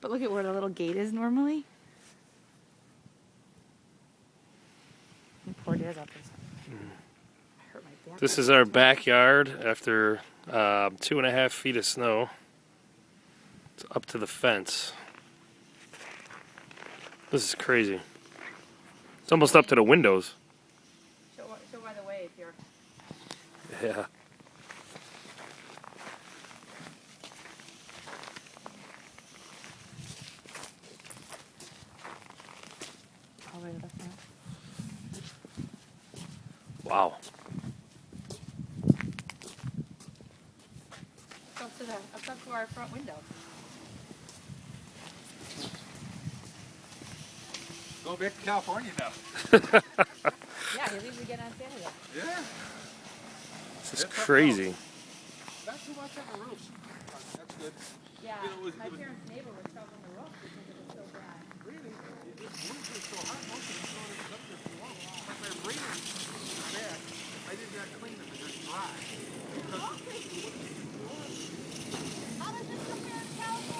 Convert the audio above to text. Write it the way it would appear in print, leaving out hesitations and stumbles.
But look at where the little gate is normally. And poor Dad's out there. I hurt my back. This is our backyard after 2.5 feet of snow. It's up to the fence. This is crazy. It's almost up to the windows. Show by the way if you're... Yeah. All the way to the front. Wow. Up to our front window. Go back to California now. Yeah, he leaves again on Saturday. Yeah. This is crazy. Not too much on the roof. That's good. Yeah, You know, my parents' neighbor was shoveling the roof because it was so bad. Really? This roof is so hot, most of the snow is up there for long. Like my radiators back, I did not clean them, they're dry. Because